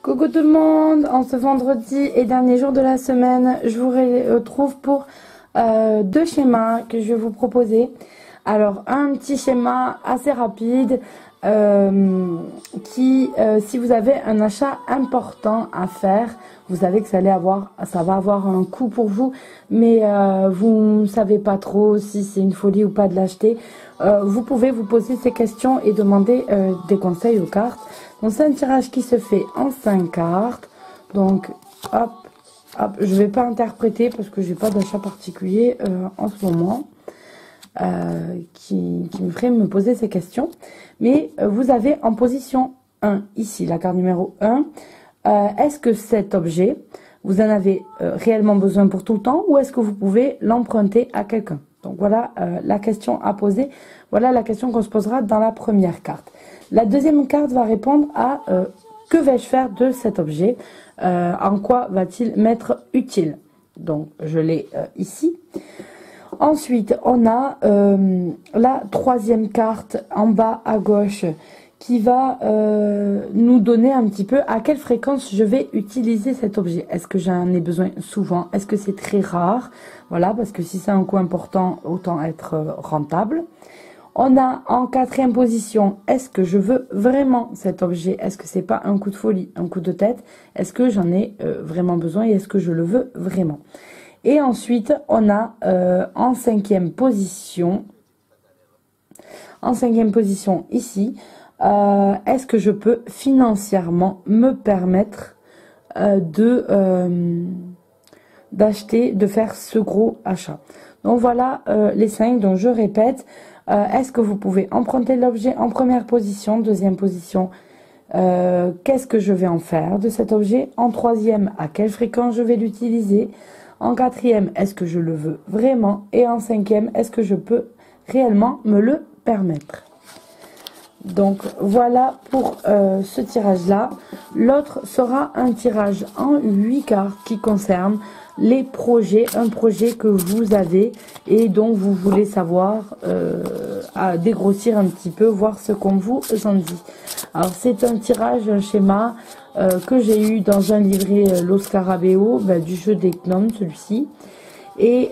Coucou tout le monde, en ce vendredi et dernier jour de la semaine, je vous retrouve pour deux schémas que je vais vous proposer. Alors un petit schéma assez rapide qui, si vous avez un achat important à faire, vous savez que ça va avoir un coût pour vous, mais vous ne savez pas trop si c'est une folie ou pas de l'acheter. Vous pouvez vous poser ces questions et demander des conseils aux cartes. Donc c'est un tirage qui se fait en 5 cartes. Donc hop, hop, je vais pas interpréter parce que j'ai pas d'achat particulier en ce moment qui me ferait me poser ces questions. Mais vous avez en position 1 ici, la carte numéro 1. Est-ce que cet objet, vous en avez réellement besoin pour tout le temps ou est-ce que vous pouvez l'emprunter à quelqu'un? Donc voilà la question à poser. Voilà la question qu'on se posera dans la première carte. La deuxième carte va répondre à que vais-je faire de cet objet? En quoi va-t-il m'être utile? Donc je l'ai ici. Ensuite, on a la troisième carte en bas à gauche qui va nous donner un petit peu à quelle fréquence je vais utiliser cet objet. Est-ce que j'en ai besoin souvent? Est-ce que c'est très rare? Voilà, parce que si c'est un coût important, autant être rentable. On a en quatrième position, est-ce que je veux vraiment cet objet? Est-ce que c'est pas un coup de folie, un coup de tête? Est-ce que j'en ai vraiment besoin et est-ce que je le veux vraiment? Et ensuite, on a en cinquième position ici, est-ce que je peux financièrement me permettre de faire ce gros achat? Donc voilà les 5, donc je répète. Est-ce que vous pouvez emprunter l'objet en première position? Deuxième position, qu'est-ce que je vais en faire de cet objet? En troisième, à quelle fréquence je vais l'utiliser? En quatrième, est-ce que je le veux vraiment? Et en cinquième, est-ce que je peux réellement me le permettre? Donc voilà pour ce tirage-là. L'autre sera un tirage en 8 cartes qui concerne les projets, un projet que vous avez et dont vous voulez savoir, à dégrossir un petit peu, voir ce qu'on vous en dit. Alors c'est un tirage, un schéma que j'ai eu dans un livret Lo Scarabeo, du jeu des clones, celui-ci, et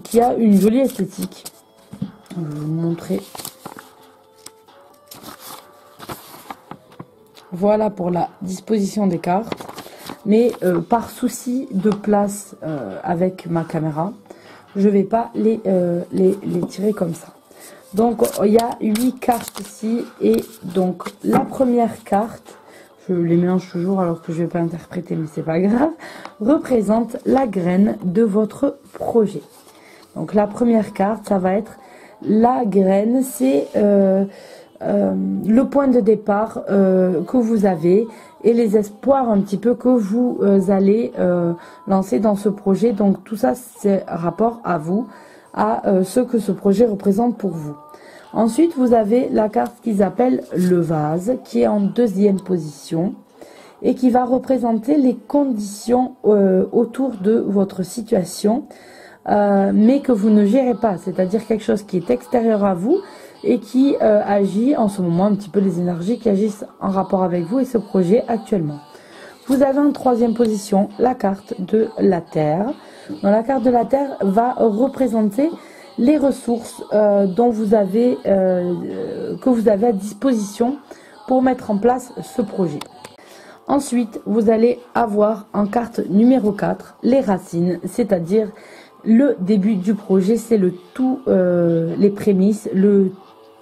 qui a une jolie esthétique. Je vais vous montrer. Voilà pour la disposition des cartes. Mais par souci de place avec ma caméra, je vais pas les tirer comme ça. Donc il y a 8 cartes ici et donc la première carte, je les mélange toujours alors que je vais pas interpréter mais c'est pas grave, représente la graine de votre projet. Donc la première carte, ça va être la graine, c'est le point de départ que vous avez et les espoirs un petit peu que vous allez lancer dans ce projet. Donc tout ça c'est rapport à vous, à ce que ce projet représente pour vous. Ensuite vous avez la carte qu'ils appellent le vase qui est en deuxième position et qui va représenter les conditions autour de votre situation mais que vous ne gérez pas, c'est-à-dire quelque chose qui est extérieur à vous et qui agit en ce moment, un petit peu les énergies qui agissent en rapport avec vous et ce projet actuellement. Vous avez en troisième position la carte de la Terre. Donc, la carte de la Terre va représenter les ressources que vous avez à disposition pour mettre en place ce projet. Ensuite, vous allez avoir en carte numéro 4 les racines, c'est-à-dire le début du projet, c'est le tout, les prémices, le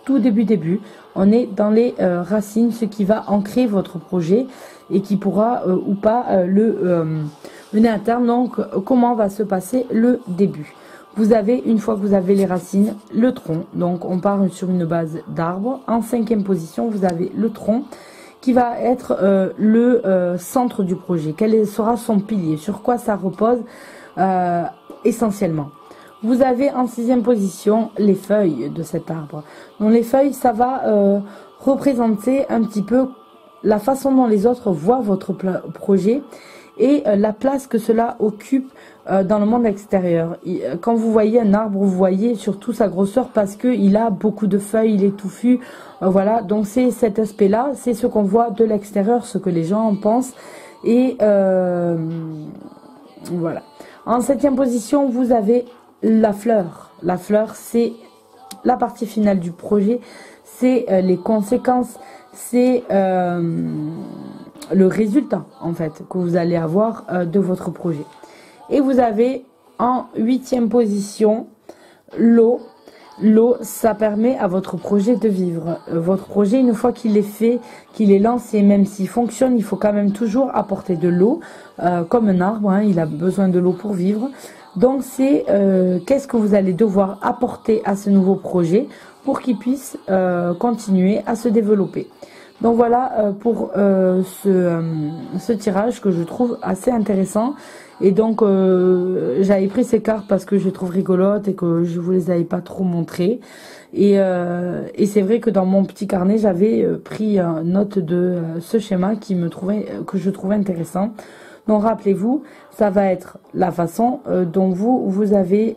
tout début. On est dans les racines, ce qui va ancrer votre projet et qui pourra ou pas le mener à terme. Donc comment va se passer le début? Vous avez, une fois que vous avez les racines, le tronc. Donc on part sur une base d'arbre. En cinquième position, vous avez le tronc qui va être le centre du projet. Quel sera son pilier? Sur quoi ça repose essentiellement? Vous avez en sixième position les feuilles de cet arbre. Donc les feuilles, ça va représenter un petit peu la façon dont les autres voient votre projet et la place que cela occupe dans le monde extérieur. Quand vous voyez un arbre, vous voyez surtout sa grosseur parce qu'il a beaucoup de feuilles, il est touffu. Voilà, donc c'est cet aspect-là, c'est ce qu'on voit de l'extérieur, ce que les gens en pensent. Et voilà. En 7e position, vous avez la fleur. La fleur, c'est la partie finale du projet, c'est les conséquences, c'est le résultat en fait que vous allez avoir de votre projet. Et vous avez en 8e position l'eau. L'eau, ça permet à votre projet de vivre. Votre projet, une fois qu'il est fait, qu'il est lancé, même s'il fonctionne, il faut quand même toujours apporter de l'eau, comme un arbre, hein, il a besoin de l'eau pour vivre. Donc c'est qu'est-ce que vous allez devoir apporter à ce nouveau projet pour qu'il puisse continuer à se développer. Donc voilà pour ce tirage que je trouve assez intéressant. Et donc j'avais pris ces cartes parce que je les trouve rigolotes et que je vous les avais pas trop montrées. Et c'est vrai que dans mon petit carnet j'avais pris note de ce schéma que je trouvais intéressant. Donc rappelez-vous, ça va être la façon dont vous avez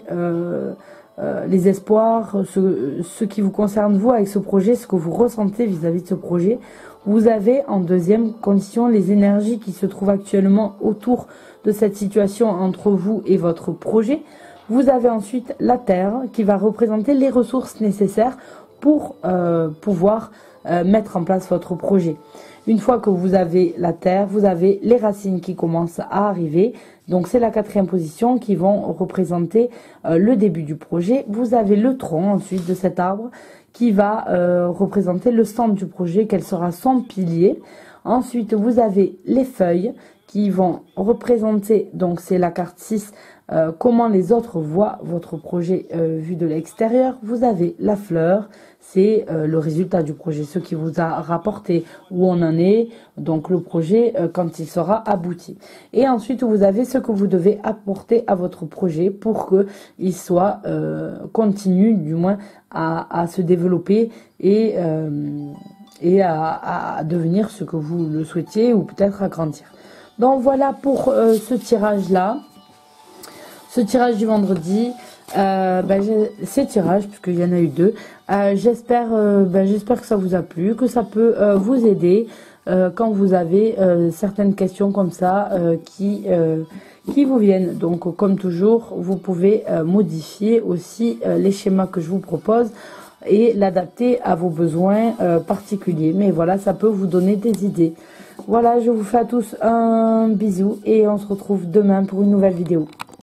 les espoirs, ce qui vous concerne vous avec ce projet, ce que vous ressentez vis-à-vis de ce projet. Vous avez en 2e condition les énergies qui se trouvent actuellement autour de cette situation entre vous et votre projet. Vous avez ensuite la terre qui va représenter les ressources nécessaires pour pouvoir mettre en place votre projet. Une fois que vous avez la terre, vous avez les racines qui commencent à arriver. Donc c'est la 4e position qui vont représenter le début du projet. Vous avez le tronc ensuite de cet arbre qui va représenter le centre du projet, quel sera son pilier. Ensuite vous avez les feuilles qui vont représenter, donc c'est la carte 6, comment les autres voient votre projet vu de l'extérieur. Vous avez la fleur, c'est le résultat du projet, ce qui vous a rapporté, où on en est, donc le projet quand il sera abouti. Et ensuite vous avez ce que vous devez apporter à votre projet pour qu'il soit continue du moins à se développer et à devenir ce que vous le souhaitiez ou peut-être à grandir. Donc voilà pour ce tirage-là. Ce tirage du vendredi, ces tirages, puisqu'il y en a eu 2, j'espère que ça vous a plu, que ça peut vous aider quand vous avez certaines questions comme ça qui vous viennent. Donc comme toujours, vous pouvez modifier aussi les schémas que je vous propose et l'adapter à vos besoins particuliers. Mais voilà, ça peut vous donner des idées. Voilà, je vous fais à tous un bisou et on se retrouve demain pour une nouvelle vidéo.